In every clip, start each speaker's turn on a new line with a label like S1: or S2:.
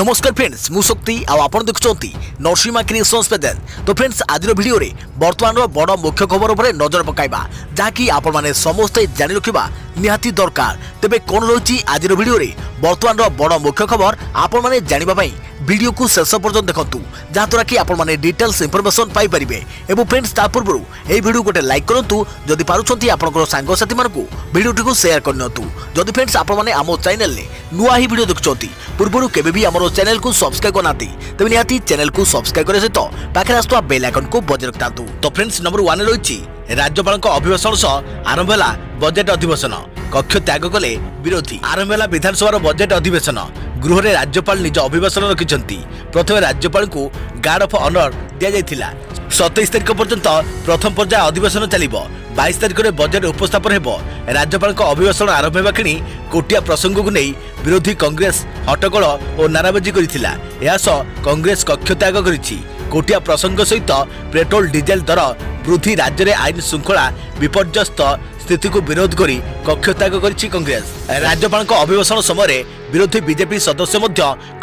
S1: नमस्कार फ्रेंड्स मु शक्ति आपण देखुंती नरसिंहा क्रिएशंस पेजेंट। तो फ्रेंड्स आज वीडियो रे वर्तमान बड़ मुख्य खबर उपर नजर पकाइबा जहाँकि आपण माने समस्ते जानि रखिबा निहाती दरकार। तेबे कोन रही आज वीडियो रे वर्तमान बड़ मुख्य खबर आपण माने जानिबा पई वीडियो को शेष पर्यंत देखंतु जहाँद्वारा कि आपण माने डिटेल्स इंफॉर्मेशन पाई परिबे। एवं फ्रेंड्स ता पूर्व एई वीडियो गोटे लाइक करंतु जदि पारुछंती आपनकर सांग साथी मानकु वीडियो को शेयर करनतु। जदि फ्रेंड्स आपण माने आमो चैनल ले नुआ ही वीडियो देखुछंती पूर्व केबे भी हमरो चैनल को सब्सक्राइब करनाती तेबे निहाती चैनल को सब्सक्राइब करे सहित पाखे आस्तुवा बेल आइकन को बजाय रखतांतु। तो फ्रेंड्स नंबर 1 रही राज्यपाल अभिभाषण सह आरंभ है बजेट अधिवेशन। कक्ष त्याग कले विरोधी। आरंभ है विधानसभा बजेट अधिवेशन। गृह में राज्यपाल निज अभिभाषण रखिंट। प्रथम राज्यपाल को गार्ड ऑफ ऑनर दि जाइथिला। 27 तारिख पर्यंत प्रथम पर्याय अधिवेशन चलिबो। 22 तारिख में बजेट उपस्थापन हेबो। राज्यपाल अभिभाषण आरंभ होगा कि कोटिया प्रसंग को नहीं विरोधी कांग्रेस हट्टगोल और नाराबाजी करथिला। एहा सह कांग्रेस कक्ष त्याग करिछि। कोटिया प्रसंग सहित पेट्रोल डीजेल दर वृद्धि राज्य में आईन श्रृंखला विपर्यस्त स्थिति को विरोध करी कक्ष त्याग करिछि कांग्रेस। राज्यपाल अभिभाषण समय विरोधी बीजेपी सदस्य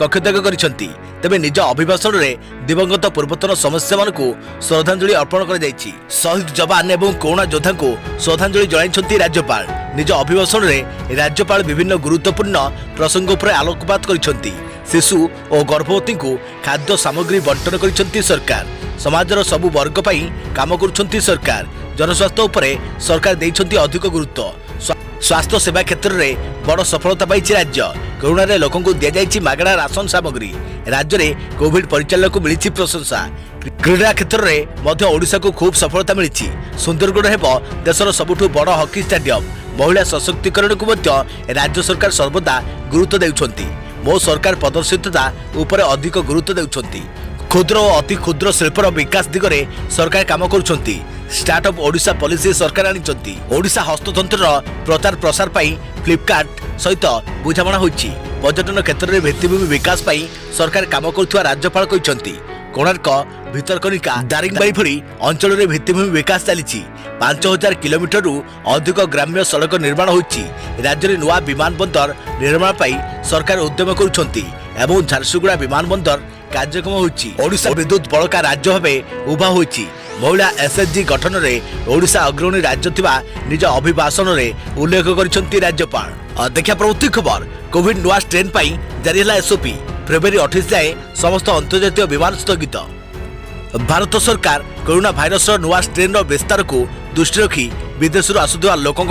S1: कक्ष त्याग करिसेंति। तेबे निज अभिभाषण में दिवंगत पूर्वतन समस्या मानकु श्रद्धांजलि अर्पण कर जाइछि। शहीद जवान एवं कोरोना योद्धा को श्रद्धांजलि जणाइछंति राज्यपाल। निज अभिभाषण में राज्यपाल विभिन्न गुरुत्वपूर्ण प्रसंग पर आलोकपात करिसेंति। शिशु और गर्भवती को खाद्य सामग्री बंटन करिसेंति सरकार। समाजर सबु वर्ग पई काम करुछंती सरकार। जनस्वास्थ्य उपरे सरकार देइछंती अधिक गुरुत्व। स्वास्थ्य सेवा क्षेत्र में बड़ सफलता पाइछि राज्य। कोरोना रे लोकन को दिया जाइछि मागणा राशन सामग्री। राज्य में कोविड परिचालन को मिली प्रशंसा। क्रीड़ा क्षेत्र में मध्य ओडिशा को खूब सफलता मिली। सुंदरगढ़ हेबो देशर सबुठु बड़ हॉकी स्टेडियम। महिला सशक्तिकरण को मध्य राज्य सरकार सर्वदा गुरुत्व देउछंती। मो सरकार प्रदर्शितता उपर अधिक गुरुत्व देउछंती। क्षुद्र और अति क्षुद्र शिल्पर विकास दिगरे सरकार काम करुछंती। स्टार्टअप ओडिशा पॉलिसी सरकार आनिछंती। ओडिशा हस्ततंत्र प्रचार प्रसार पाई फ्लिपकार्ट सहित बुझामणा होईछि। पर्यटन क्षेत्र में भित्तिभूमि विकास पाई सरकार काम करुथुवा राज्यपाल कहिसंती। कोणार्क भितरकनिका दारिंगबाड़ी भली अंचल में भित्तिभूमि विकास चली। 5000 किलोमीटर रु अधिक ग्राम्य सड़क निर्माण होईछि। राज्य में नुआ विमान बंदर निर्माण पाई सरकार उद्यम करुछंती एवं झारसुगुड़ा विमान बंदर कार्यक्रम होईछि। ओडिशा विद्युत बड़का राज्य भावे उभा होईछि। महिला एसएचजी गठन में ओडिशा अग्रणी राज्य थिबा निज अभिभाषण में उल्लेख करिसेंती राज्यपाल। देखा प्रवृत्ति खबर कोविड नुआ स्ट्रेन पाई जारी है एसओपी। फेब्रुआरी 28 जाए समस्त अंतर्जातीय विमान स्थगित। भारत सरकार कोरोना भाइरस नुआ स्ट्रेन विस्तार को दृष्टि रखी विदेश आसुवा लोकों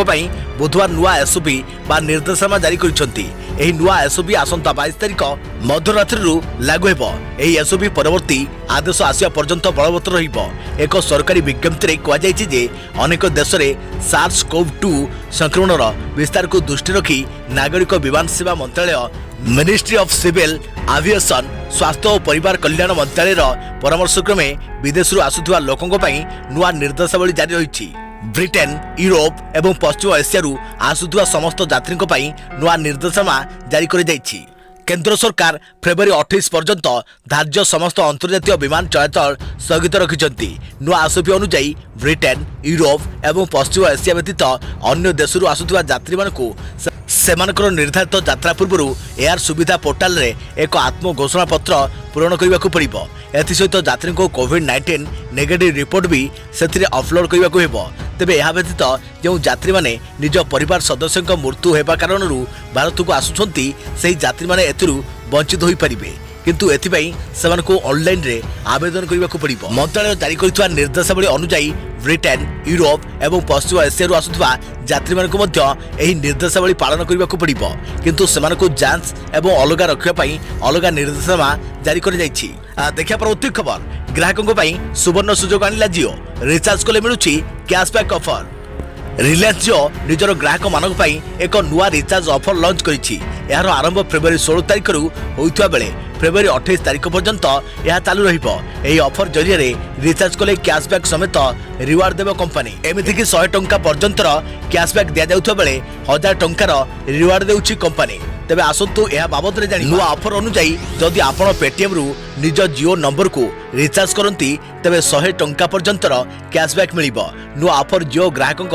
S1: बुधवार नुआ एसओपी बा निर्देशनामा जारी करिसेंती। एही नुआ एसओपी आसंता 22 तारिख मध्यरात्रि लागू हेबो। एही एसओपी परवर्ती आदेश आसिया पर्यंत बलवत्तर रहिबो। एक सरकारी विज्ञप्ति रे कहा जायछि जे अनेक देश रे SARS-CoV-2 संक्रमणर विस्तार को दृष्टि रखी नागरिक विमान सेवा मंत्रालय, मिनिस्ट्री ऑफ सिविल एविएशन, स्वास्थ्य और परिवार कल्याण मंत्रालय परामर्शक्रमे विदेश आसुवा लोकों नुआ निर्देशावली जारी रही। ब्रिटेन, यूरोप एवं पश्चिम एशिया आसुवा समस्त यात्री नुआ निर्देशनामा जारी कर जाइछि। केंद्र सरकार फेब्रुआरी 28 पर्यंत धार्य समस्त अंतर्जातीय विमान चलाचल स्थगित रखिछंती। नुआ एसओपी अनुसार ब्रिटेन, यूरोप एवं पश्चिम एशिया व्यतीत अन्य देशरू आसुवा यात्री मानकु सेमानकर निर्धारित यात्रा पूर्व एयर सुविधा पोर्टाल रे एक आत्म घोषणा पत्र पूरण करने को पड़ो। एसत यात्री को कोविड-19 नेगेटिव रिपोर्ट भी से अपलोड करने को हेबो। तेबे यह व्यतीत जो यात्री माने निज परिवार सदस्य मृत्यु होगा कारण भारत को आसुछंती सही यात्री माने एथिरु वंचित होई परिबे। किंतु एथिपाई सेमान को ऑनलाइन रे आवेदन करने को पड़ो। मंत्रालय जारी करथिबा निर्देशावली अनुसार ब्रिटेन, यूरोप एवं पश्चिम एशिया आसुवा यात्री मानक मध्य एही निर्देशावली पालन करने को पड़ो। किंतु सेमान को जांच एवं अलग रखापी अलग निर्देशनामा जारी कर जाइछि। देखा प्रवृत्ति खबर ग्राहकों सुवर्ण सुजोग आनिला जियो। रिचार्ज कले मिलुछि कैशबैक ऑफर। रिलायंस जियो निजर ग्राहक मानक एक नुआ रिचार्ज ऑफर लॉन्च करिछि। यार आरंभ फेब्रुआरी 16 तारिख होइतबा बेले फेब्रुआरी 28 तारिख पर्यंत यह चालू रहिबो। एही ऑफर जरिया रे रिचार्ज कले कैशबैक समेत रिवार्ड देबो कंपनी। एमिति कि 100 टंका पर्यंतर कैशबैक दिया जाउथबा बेले 1000 टंकार रिवार्ड देउछि कंपनी। तेबे आसंतु यह बाबद रे जानि नुआ ऑफर अनुसार जदि आपण पेटीएम रु निज जियो नंबर को रिचार्ज करंती तेबे 100 टंका पर्यंतर कैशबैक मिलिबो। नुआ ऑफर जियो ग्राहकों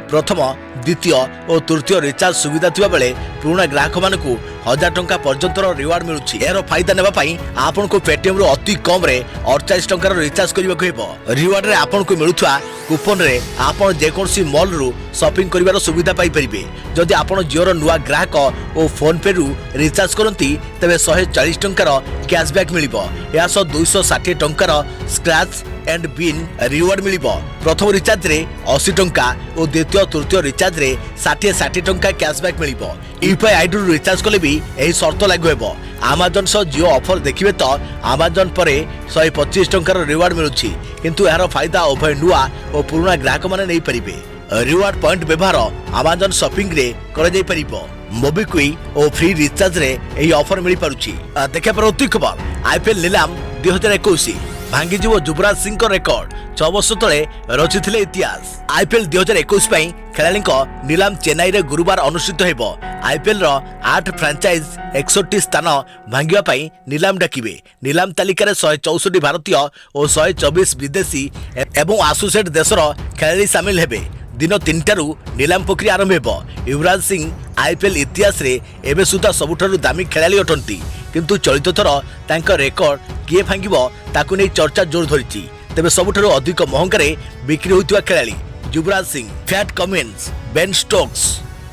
S1: प्रथम, द्वितीय और तृतीय रिचार्ज सुविधा थिबा बेले पुराना ग्राहक मानकु 1000 टंका पर्यंत रिवार्ड मिलुछि। एरो फायदा नेबा पई आपन को पेटीएम रो अति कम रे 48 टंका रिचार्ज करबा को हेबो। रिवार्ड रे आपन को मिलुथवा कूपन रे आपन जे कोनसी मॉल रु शॉपिंग करिवार सुविधा पाई परिबे। जदि आपन जियो रो नुवा ग्राहक ओ फोन पे रु रिचार्ज करंती तबे 140 टंकार कैशबैक मिलिबो। या 260 टंकार स्क्रैच एंड बिन रिवार्ड मिलिबो। प्रथम रिचार्ज रे 80 टंका और द्वितीय तृतीय रिचार्ज रे 60 टंका कैशबैक मिलिबो। यूपीआई आईडी रु रिचार्ज कले भी एही शर्त लागू हेबो। अमेजन सो जियो ऑफर देखिबे तो अमेजन परे 125 टंकार रिवार्ड मिलुछि, किंतु यार फायदा उभय नुआ और पुराना ग्राहक माने नै परिबे। रिवार्ड पॉइंट व्यवहार अमेजन शॉपिंग रे कर जाई परिबो। मोबिक्विक और फ्री रिचार्ज रे एही ऑफर मिली पारुछि। देखा पर अति खबर आईपीएल नीलाम 2021 भांगी जीव युवराज सिंह को रेकर्ड 6 वर्ष तले रचिथिले इतिहास। आईपीएल 2021 पई खेलाड़ी नीलाम चेन्नई रे गुरुवार अनुष्ठित हेबो। आईपीएल रो 8 फ्रांचाइज 61 स्थान भांगिया पई नीलाम डाकिबे। नीलाम तालिका रे 164 भारतीय और 124 विदेशी एवं एसोसिएट देशर खेलाड़ी शामिल हेबे। दिन 3टारू नीलाम प्रक्रिया आरंभ हेबो। युवराज सिंह आईपीएल इतिहास रे एबे सुधा सबुठारु दामी खेलाड़ी अटंती, किंतु चलित थर तांका रेकर्ड किए भांगिबो ताकु नै चर्चा जोर धरिछि। तेबे सबुठारु अधिक महंगारे बिक्री होइतवा खेलाड़ी Yuvraj Singh, Pat Cummins, Ben Stokes,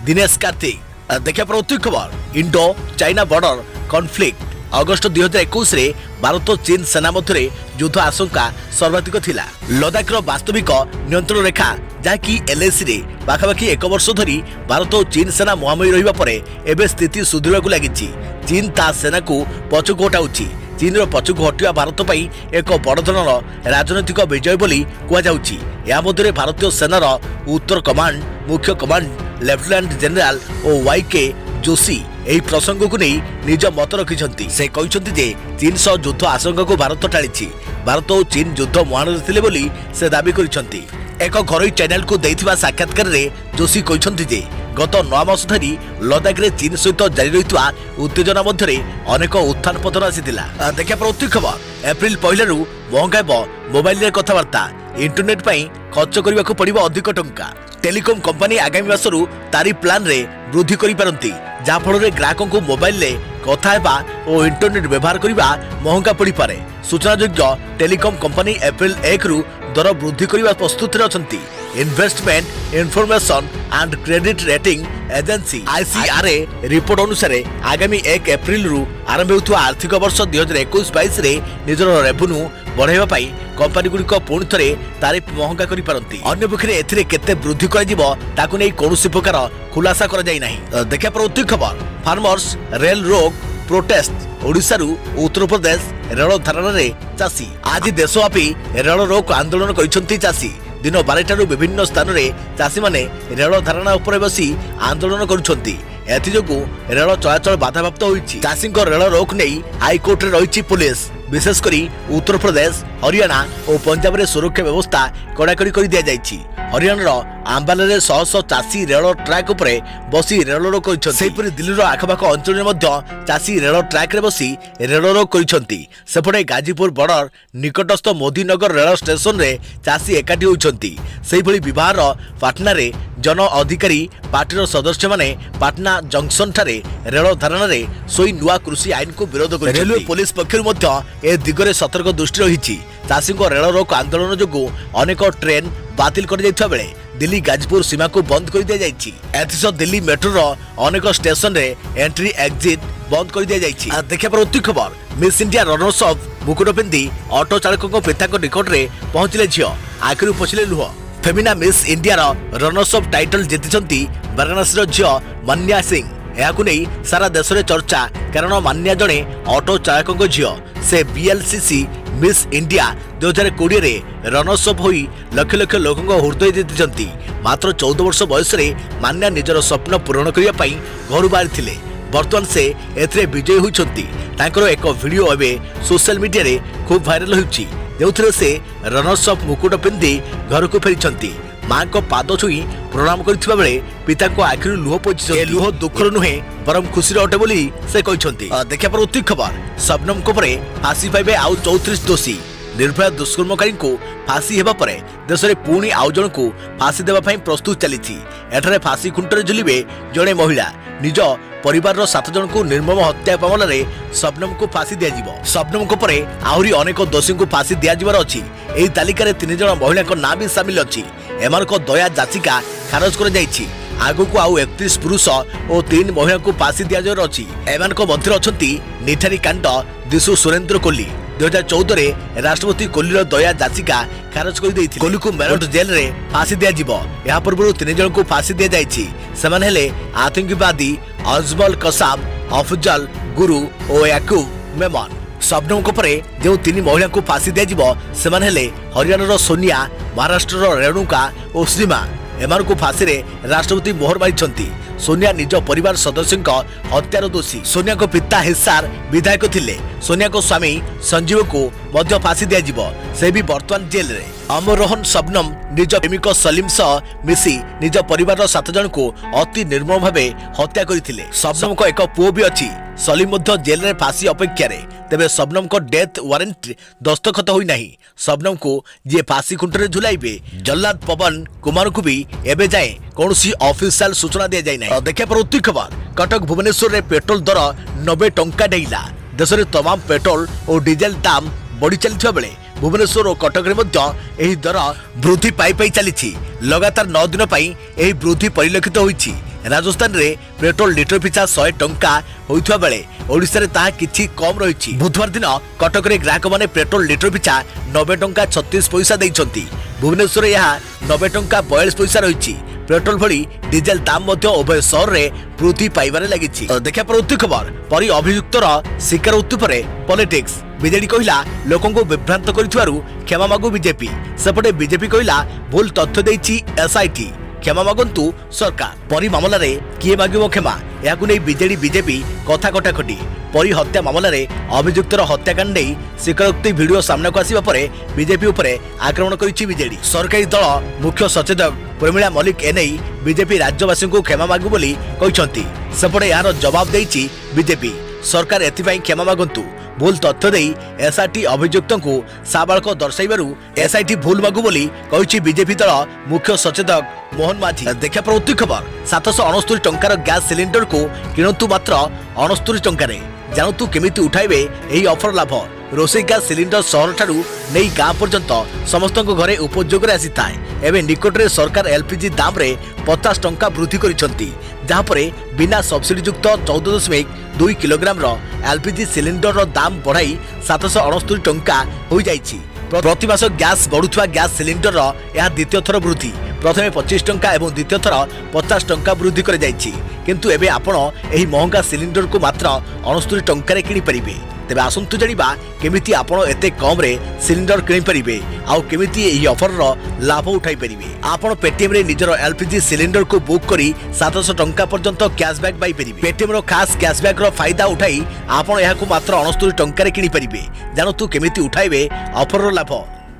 S1: Dinesh Karthik. देखा पर अति खबर इंडो चाइना बॉर्डर कॉन्फ्लिक्ट अगस्त 2021 रे भारत और चीन सेना मध्य युद्ध आशंका सर्वाधिक थिला। लद्दाख रो वास्तविक नियंत्रण रेखा जहाँकि एलएसी रे पाखापाखि 1 वर्ष धरी भारत और चीन सेना मुहांमुही रहिबा परे एबे स्थिति सुधुरकु लागिछि। चीन ता सेना को पछकु हटाउछि। चीन रो पछकु हटिया भारत पई एक बड़ धरणर राजनैतिक विजय बोली कुआ जाउछि। या मध्यरे भारतीय सेनार उत्तर कमांड मुख्य command lieutenant general O Y K Joshi एही प्रसंग को नहीं निज मत रखिछंती। से कहिसंती जे चीन सह युद्ध आशंका को भारत टाळिछि। भारत और चीन युद्ध मुहांरे थिले बोली से दाबी करिसंती। एक घरोई चैनल को देथिबा साक्षात्कार रे जोशी कहिसंती जे गत 9 मास धरी लद्दाख रे चीन सहित जारी रहितवा उत्तेजना मध्यरे अनेक उत्थान पतन आसीथिला। देखा पर अति खबर एप्रिल 1 रु महंगा मोबाइल रे कथबार्ता इंटरनेट पई खर्च करबा को पड़िबो अधिक टंका। टेलीकॉम कंपनी आगामी मासरू तारी प्लान रे वृद्धि करि पारंती, जा फल रे ग्राहकों को मोबाइल रे कथा हेबा और इंटरनेट व्यवहार करबा महंगा पड़ी पारे। सूचनायोग्य टेलीकॉम कंपनी एप्रिल 1 रु दर वृद्धि करबा प्रस्तुत रे अछंती। Investment information and credit rating agency ICRA report अनुसार आगामी 1 एप्रिल रु आरंभ होउथुवा आर्थिक वर्ष 2021-22 रे निजर रेवेन्यू बढ़ाइबा पई कंपनी गुड़िक पुणी थे तारिफ महंगा करि पारंती। अन्य पक्षरे एथिरे केते वृद्धि कराजिबो ताकु नै कोनोसी प्रकार खुलासा करा जाय नाही। देखा पर अति खबर फार्मर्स रेल रोक प्रोटेस्ट ओडिशा रु उत्तर प्रदेश रेल धारणा रे चासी आज देशव्यापी रेल रोक आंदोलन करिसंती चासी। दिन 12टारू विभिन्न स्थान रे चासी माने रेल धारणा उपर बसी आंदोलन करुछंती। एथिजोगु रेल चलाचल बाधाप्राप्त होईछि। चासी रेल रोक नै हाईकोर्ट रे रहिछि पुलिस। विशेष करी उत्तर प्रदेश हरियाणा और पंजाब रे सुरक्षा व्यवस्था कड़ाकड़ी कर दिया जाइछि। हरियाणा आंबाला रे 100 चासी रेल ट्रैक उपरे बसी रेल रोक करिसंती। सेहिपरि दिल्ली रो आखपाख अंचल रे मध्य चासी रेल ट्रैक रे बसी रेल रोक करिसंती। सेपटे गाजीपुर बॉर्डर निकटस्थ मोदीनगर रेल स्टेशन रे चासी एकाठी होइछंती। सेहिपरि विभार पाटना रे जन अधिकारी पार्टी सदस्य माने पाटना जंक्शन ठारे रेल धारणा रे सोई नुआ कृषि आईन को विरोध कर रेलवे पुलिस पक्षर मध्य ए दिगरे सतर्क दृष्टि रही। चाषी रेल रोक आंदोलन जो अनेक ट्रेन बातिल कर जाइथा बेले दिल्ली गाजीपुर सीमा को बंद कर दिया जाइछि। एथिसह दिल्ली मेट्रो रो अनेक स्टेशन रे एंट्री एग्जिट बंद कर दिया जाइछि। देखा पर अति खबर मिस इंडिया रनर्स अप मुकुट पिंधि ऑटो चालकों पिता निकट रे पहुंचले झियो आखिर पछिले लुह। Femina Miss India runners up title जीतिछंती वाराणसी झियो मान्या सिंह। याकु नै सारा देश रे चर्चा कारण मान्या जणे ऑटो चालकों झियो। से बीएलसीसी मिस इंडिया 2020 रे रनर्स अप होई लक्ष लक्ष लोकों हृदय जीतिछंती। मात्र 14 वर्ष बयस रे मान्या निजर स्वप्न पूरण करिया पई घर बाहर थिले। वर्तमान से एथरे विजयी होइछंती। तांकर एक वीडियो एबे सोशल मीडिया रे खूब वायरल होउछि, जेउथरे से रनर्स अप मुकुट पिंधि घर को फेरिछंती। मां को पाद छुई प्रणाम करथिबा बेले पिता को आखिर लुह पहुंची। ए लुह दुखर नुहे बरम खुशी अटे बोली से कहते। देखा पर अति खबर शबनम को परे फांसी पाइबे आउ 34 दोषी। निर्भया दुष्कर्मकारी को फांसी हेबा परे देश में पुणी आउ जन को फांसी देबा पई प्रस्तुत चली। एठारे फांसी खुंटरे झुलिबे जड़े महिला निज परिवार 7 जन को निर्मम हत्या मामला रे शबनम को फांसी दिया जिवो। शबनम को परे आहरी अनेक दोषी को फांसी दिया जिवार अछि। एही तालिका रे 3 जन महिला को नाम भी शामिल अछि। एमानको दया याचिका खारज कर जाइछि। आगु को आउ 31 पुरुष और 3 महिला को फांसी दिया जावर अछि। एमानको मध्य अछंती निठारी कांड दिशु सुरेंद्र कोली। 2014 रे राष्ट्रपति कोलीर दया याचिका खारज कर दैथिले। कोली को मेरठ जेल रे फांसी दिया जिवो। या पूर्व 3 जन को फांसी दिया जाइछि। सेमान हेले आतंकवादी अजमल कसाब, अफजल गुरु और याकूब मेमन। शबनम को परे जो 3 महिला को फांसी दिया जिवो सेमान हेले हरियाणा सोनिया, महाराष्ट्र रेणुका और श्रीमा। एमान को फांसी रे राष्ट्रपति मोहर मारिछंती। सोनिया निज परिवार सदस्यों हत्यार दोषी। सोनिया को पिता हिसार विधायक थिले। सोनिया को स्वामी संजीव को मध्य फांसी दिया जिवो। से भी वर्तमान जेल रे। अमरोहन शबनम निज प्रेमिक सलीम सह मिसी निज परिवार 7 जन को अति निर्मम भावे हत्या करथिले। शबनम को एक पुओ भी अछि। सलीम मध्य जेल रे फांसी अपेक्षा रे। तेबे शबनम को डेथ वारंट दस्तखत होई नाही। शबनम को जे फांसी खुंटरे झुलाइबे जल्लाद पवन कुमार को भी एबे जाए कौनसी ऑफिशियल सूचना दिया जाय नाही। देखिया प्रति खबर कटक भुवनेश्वर रे पेट्रोल दर 90 टंका डेइला। देश रे तमाम पेट्रोल और डीजल दाम बढ़ी चलथिबा बेले भुवनेश्वर और कटक रे मध्य एही दर वृद्धि पाई चलीछि। लगातार 9 दिन पई एही वृद्धि परिलक्षित होईछि। राजस्थान रे पेट्रोल लिटर पिछा 100 टंका होइथवा बेले ओडिसा रे ताहा किछि कम रहिछि। बुधवार दिन कटक रे ग्राहक माने पेट्रोल लिटर पिछा 90 टंका 36 पैसा दैछंती। भुवनेश्वर रे यहा 90 टंका 42 पैसा रहिछि। पेट्रोल भली डीजल दाम मध्य उभय शहर रे वृद्धि पाइबारे लागिछि। देखिया प्रति खबर परि अभियुक्तर शिकार उत्तु परे पॉलिटिक्स। बीजेडी कहिला लोकों को विभ्रांत करिथवारु क्षमा मागु बीजेपी। सेपटे बीजेपी कहिला भूल तथ्य दैछि एसआईटी। क्षमा मागंतु सरकार। परी मामला रे किए मागिबो क्षमा याकु नै बीजेपी कथा कटाकटी। परी हत्या मामला रे अभियुक्तर हत्याकांड नै स्वीकारोक्ति वीडियो सामना को आसीबा परे बीजेपी उपरे आक्रमण करिछि बीजेडी। सरकारी दल मुख्य सचेतक प्रमिला मलिक एनै बीजेपी राज्यवासी को क्षमा मागु बोली कहिसंती। सेपटे यार जवाब दैछि बीजेपी। सरकार एथिपाई क्षमा मागंतु। भूल तथ्य दे एसआईटी अभियुक्त को साबालक दर्शाइबारु एसआईटी भूल मागु बोली कहिछि बीजेपी दल मुख्य सचेतक मोहन माझी। देखिया प्रति खबर 769 टंकार गैस सिलिंडर को किणतु मात्र 69 टंकार। जानतु केमिति उठाइबे एही ऑफर लाभ। रोषेई गैस सिलिंडर सहर ठारू नै गाँ पर्यंत समस्त घरे उपयोग रे आसीथाय। एबे निकटरे सरकार एलपीजी दाम रे 50 टंका वृद्धि करिसंती। जहाँ पर बिना सब्सिडी युक्त 14.2 किलोग्राम रो एलपीजी सिलिंडर रो दाम बढ़ाई 769 टंका हो जाइछि। प्रति मास गैस बढ़ुवा गैस सिलिंडर रो यह द्वितीय थर वृद्धि। प्रथमे 25 टंका एवं द्वितीय थर 50 टंका वृद्धि कर जाइछि। किंतु एबे आपण एही महंगा सिलिंडर को मात्र 69 टंका रे किनि परिबे। तेबे आसंतु जानिबा केमिति आपण एते कम रे सिलिंडर किनि परिबे आउ केमिति एही ऑफर रो लाभ उठाई परिबे। आपण पेटीएम रे निजरो एलपीजी सिलिंडर को बुक करी 700 टंका पर्यंत कैशबैक पाई परिबे। पेटीएम रो खास कैशबैक रो फायदा उठाई आपण एहा को मात्र 69 टंका रे किनि परिबे। जानतु केमिति उठाइबे ऑफर रो लाभ।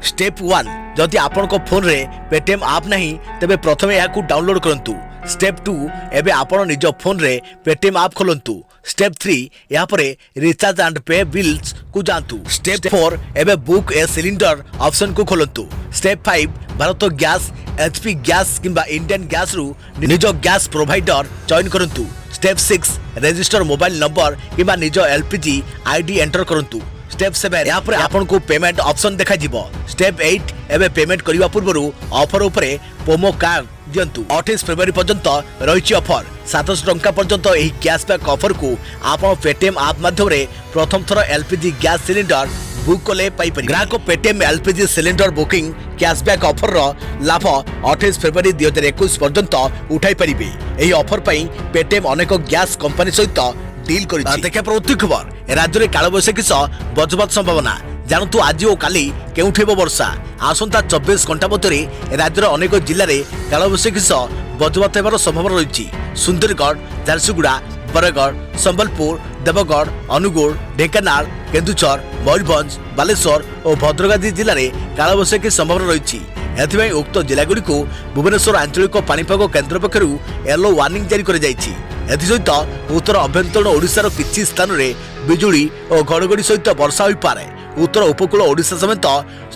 S1: स्टेप 1 जदि आपण को फोन रे पेटीएम ऐप नहीं तेबे प्रथमे एहा को डाउनलोड करंतु। स्टेप 2 एबे आपण निज फोन रे पेटीएम ऐप खोलंतु। स्टेप 3 यहाँ पर रिचार्ज एंड पे बिल्स को जानतु। स्टेप 4 एबे बुक ए सिलिंडर ऑप्शन को खोलंतु। Step 5 Bharat gas, HP gas किंबा इंडियन गैस रु निज गैस प्रोवाइडर चयन करंतु। स्टेप 6 रजिस्टर मोबाइल नंबर किंबा निज एलपीजी आईडी एंटर करंतु। स्टेप 7 यहाँ पर आपन को पेमेंट ऑप्शन देखा जिवो। स्टेप 8 एबे पेमेंट करिवा पूर्वरु ऑफर उपरे प्रोमो कार्ड दियंतु। 28 फरवरी पर्यंत रहिछि ऑफर। 700 टंका पर्यंत एही कैशबैक ऑफर को आपन पेटीएम ऐप माध्यम रे प्रथम थर एलपीजी गैस सिलिंडर बुक कले पाई परिबे। ग्राहक Paytm LPG cylinder booking cashback offer रो लाभ 28 फरवरी 2021 पर्यंत उठाई परिबे। एही ऑफर पई पेटीएम अनेक गैस कंपनी सहित डील करिछि। देखिया प्रति खबर राज्य रे कालबैशाखी सह वज्रपात संभावना। जानतु आज और काली केउठे वर्षा। आसंता 24 घंटा मध्य राज्यर अनेक जिले में कालबैशाखी सह वज्रपात होबार संभावना रही। सुंदरगढ़, झारसुगुड़ा, बरगढ़, संबलपुर, देवगढ़, अनुगुल, ढेंकानाल, केन्दुझर, मयूरभंज, बालेश्वर और भद्रक आदि जिले में कालबैशाखी संभावना रही। एथिबाई उक्त जिलागुड़ी को भुवनेश्वर आंचलिक पाणीपाग केन्द्र पक्षर येलो वार्निंग जारी कर जाइछि। एथिसहित उत्तर अभ्यंतरण ओडिशार किछि स्थान रे बिजुली और घड़घड़ी सहित वर्षा होई पारे। उत्तर उपकूल ओडिशा समेत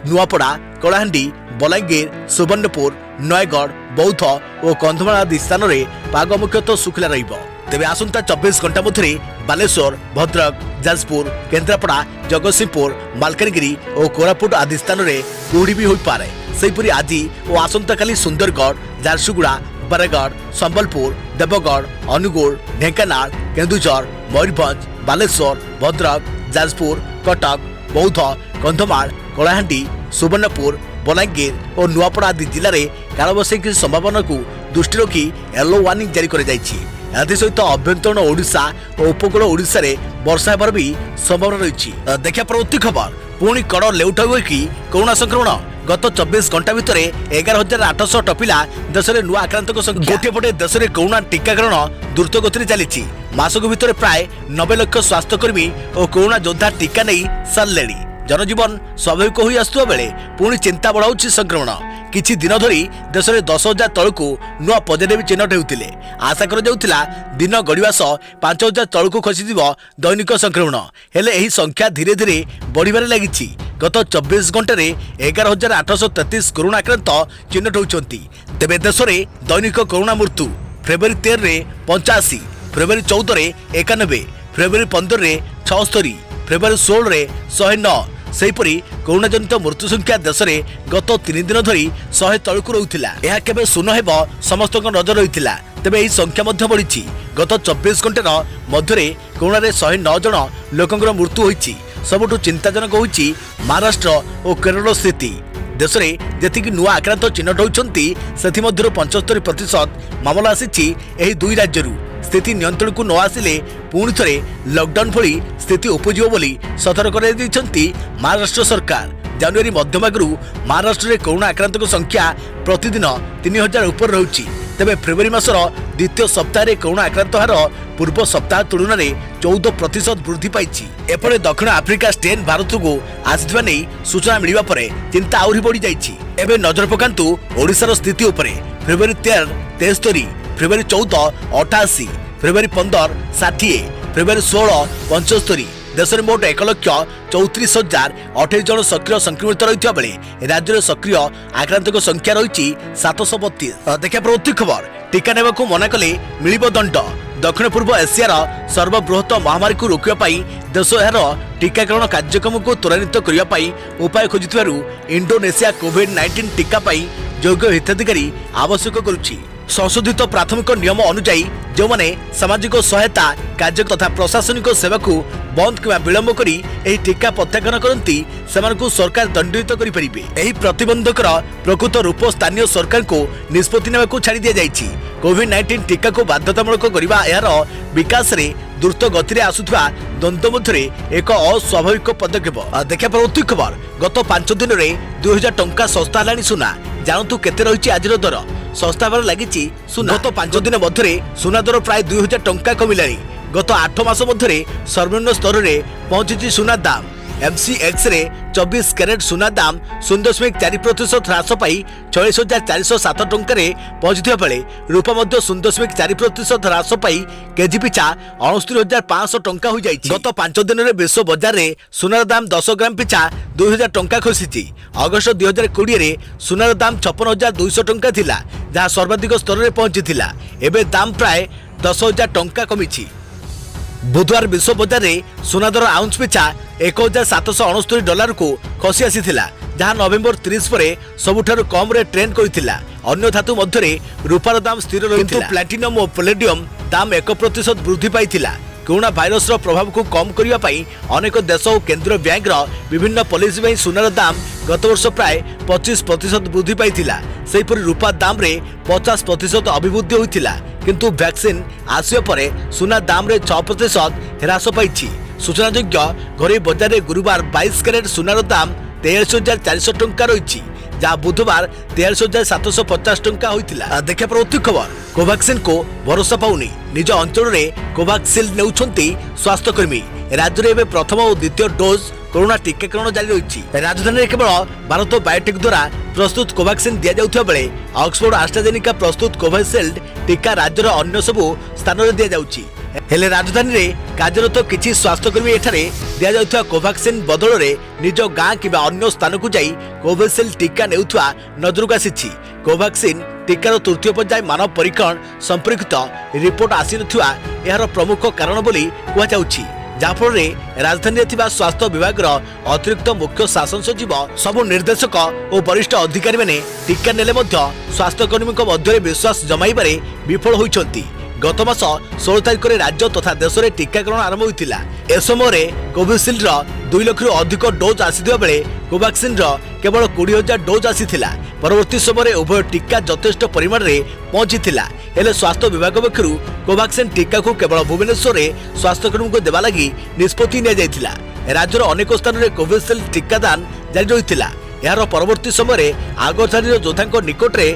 S1: नुआपड़ा, कलाहांडी, बलांगीर, सुवर्णपुर, नयगढ़, बौद्ध और कंधमाल आदि स्थान रे पाग मुख्यतः सुखिला रहिबो। तेबे आसंता 24 घंटा मध्य बालेश्वर भद्रक जाजपुर केन्द्रापड़ा जगतसिंहपुर मालकानगिरी और कोरापुट आदि स्थान में कुहुड़ी भी हो पारे। सेहीपरि आज और आसंता काली सुंदरगढ़ झारसुगुड़ा बरगढ़ संबलपुर देवगढ़ अनुगुल ढेंकानाल केन्दुझर मयूरभंज बालेश्वर भद्रक जाजपुर कटक बौद्ध कंधमाल कलाहांडी सुवर्णपुर बलांगीर और नुआपड़ा आदि जिले में कालबैशाखी संभावना को दृष्टि रखी येलो वार्निंग जारी कर सहित अभ्यंतरण ओडिशा और उपकूल ओडिशा रे वर्षा होबार भी संभावना रही। देखा परवर्ती खबर पुणी कड़ लेउटाइब कि कोरोना संक्रमण गत 24 घंटा भितर 11,800 टपिला देश में नुआ आक्रांतक संख्या। गोटे पटे देश में कोरोना टीकाकरण द्रुत गति चली मासक भितर प्राय 90 लाख स्वास्थ्यकर्मी और कोरोना योद्धा टीका नहीं सारे। जनजीवन स्वाभाविक हो आसुवा बेले पुणी चिंता बढ़ाऊँ संक्रमण। किछि दिन धरी देश में 10,000 तलकू नुआ पॉजिटिव चिन्हट होते आशा करा दिन गड़िया सह 5,000 तलकू खसीज दैनिक संक्रमण हेले एही संख्या धीरे धीरे बढ़िबारे लगी। गत 24 घंटे 11,833 कोरोना आक्रांत चिन्हट होती। तेबे देश में दैनिक कोरोना मृत्यु फेब्रुआरी 13 85, फेब्रुआरी 14 91, फेब्रुआरी 15 76, फेब्रुआरी 16 109। सेहीपरि कोरोना जनित मृत्यु संख्या देश में गत 3 दिन धरी 100 तलकू रहुथिला। यह केबे शून्य हेब समस्त नजर रही। तेबे यह संख्या बढ़ी। गत 24 घंटार मध्य कोरोना 109 जन लोकंर मृत्यु होईछि। सबुठु चिंताजनक होईछि महाराष्ट्र और केरल स्थिति। देश में जेतिकी नुआ आक्रांत चिन्हट होइछन्ति सेथि मध्यरु 75% मामला आसीछि एही दुई राज्यरू। स्थिति नियंत्रण को न आसिले पुणी थे लॉकडाउन भली स्थिति उपजिव बोली सतर्क कर महाराष्ट्र सरकार। जनवरी मध्यभागु महाराष्ट्र में कोरोना आक्रांतक संख्या प्रतिदिन 3,000 उपर रही। तेबे फेब्रुआरी मासर द्वितीय सप्ताह कोरोना आक्रांत हार पूर्व सप्ताह तुलन में 14% वृद्धि पाई। एपटे दक्षिण आफ्रिका स्टेन भारत को आसिथिबा नै सूचना मिलिबा परे चिंता आउरी बढ़ी जाइछि। एबे नजर पकांतु ओडिशार स्थिति उपरे। February 13 73, February 14 88, February 15 60, February 16 75। देश में मोट 1,34,028 जन सक्रिय संक्रमित रही बेले राज्य में सक्रिय आक्रांतक संख्या रही 732। देखा प्रवृत्ति खबर टीका नेबा को मना कले मिलिबो दंड। दक्षिण पूर्व एशियार सर्वबृहत महामारी को रोकने देश यार टीकाकरण कार्यक्रम को त्वरान्वित करने उपाय खोजुथिबारु इंडोनेशिया कोविड-19 टीका योग्य हिताधिकारी आवश्यक करुछि। संशोधित प्राथमिक नियम अनुଯାयी जो माने सामाजिक सहायता कार्य तथा प्रशासनिक सेवा को बंद किंवा विलंब करी एही टीका प्रत्याख्यान करती सेमानकु सरकार दंडित करि परिबे। एही प्रतिबंधकर प्रकृत रूप स्थानीय सरकार को निष्पत्ति नेबा को छाड़ी दिया जायछि। कोविड-19 टीका को बाध्यतामूलक करिबा यार विकास रे द्रुत गति आसुवा द्वंद्व मध्य एक अस्वाभाविक पदक्षेप। देखा परवर्ती खबर गत 5 दिन में 2,000 टंका सस्ता है सुना। जानतु केते रही आज दर सस्ता होबार लगी सुना। गत 5 दिन मध्य सुना दर प्राय 2,000 टंका कमिला। गत 8 मास मध्य सर्वनिम्न स्तर में पहुंची सुना दाम। MCX रे 24 कैरेट सुना दाम 0.4% ह्रास पाई 46,407 टंका पहुंचता बेले रूपा 0.4% ह्रास पाई केजी पिछा 69,500 टंका हो जाइछि। गत 5 दिन में विश्व बजार में सुनार दाम 10 ग्राम पिछा 2,000 टंका खसी। अगस्ट 2020 रे सुनार दाम 56,200 टंका थिला जहाँ सर्वाधिक स्तर में पहुंची। एबे दाम प्राय 10,000 टंका कमी। बुधवार विश्व बजार में सुना दर आउंस पिछा 1,769 डॉलर को खसी आसीथिला जहां नवेम्बर 30 पर सबुठारु कम रे ट्रेंड करिथिला। अन्य धातु मध्य रूपार दाम स्थिर रहिथिला। प्लैटिनम और पैलेडियम दाम 1% वृद्धि पाइथिला। कोरोना भाइरस प्रभाव को कम करने पाई अनेक देश और केंद्र बैंक विभिन्न पॉलिसी में सुनार दाम गत वर्ष प्राय 25% वृद्धि पाइथिला। सेहीपरि रूपा दाम रे 50% अभिवृद्धि होइथिला किंतु वैक्सीन आसिया परे सुना दाम रे 6% ह्रास पाइछि। सूचनायोग्य घरोई बजार में गुरुवार 22 कैरेट सुनार दाम 43,400 टंका रही जहाँ बुधवार 43,750 टंका होइथिला। देखा परवर्ती खबर कोवैक्सीन को भरोसा पाउनी। निज अंचल में कोवैक्सीन नेउछंती स्वास्थ्यकर्मी। राज्य में एवं प्रथम और द्वितीय डोज कोरोना टीकाकरण जारी रही। राजधानी में केवल भारत बायोटेक द्वारा प्रस्तुत कोवैक्सीन दि जाउथिबा बेले ऑक्सफोर्ड एस्ट्राजेनेका प्रस्तुत कोविशील्ड टीका राज्यर अन्य सबु स्थान में दि जाउछि। हेले राजधानी में कार्यरत किछि स्वास्थ्यकर्मी एठारे दि जाउथिबा कोवैक्सीन बदल में निज गाँ किबा अन्य स्थान को जाई कोविशील्ड टीका नेउथुआ नजरक आसीछि। कोवैक्सीन टीकार तृतीय पर्याय मानव परीक्षण संपर्कित रिपोर्ट आसी नथिबा एहार प्रमुख कारण बोली कुहाଯାଉଛି। जाफल राजधानी स्वास्थ्य विभाग अतिरिक्त मुख्य शासन सचिव सबु निर्देशक और वरिष्ठ अधिकारी माने टीका नेले स्वास्थ्यकर्मी मध्य विश्वास जमाइबारे विफल होइछंती। गत मास 16 तारिख में राज्य तथा देश में टीकाकरण आरंभ होता। ए समय कोविशील्ड 2 लाख रु अधिक डोज आसीथिबा बेले कोवैक्सीन केवल 20,000 डोज आसीथिला। परवर्ती समय उभय टीका यथेष्ट परिमाण में पहुंचीथिला। हेले स्वास्थ्य विभाग पक्षरु कोवैक्सीन टीका को केवल भुवनेश्वर में स्वास्थ्यकर्मी को देवा लगी निष्पत्ति निया जायथिला। राज्यर अनेक स्थान में कोविशील्ड टीकादान जारी रहिथिला। यार परवर्ती समय आगधाड़ी योद्धा निकट में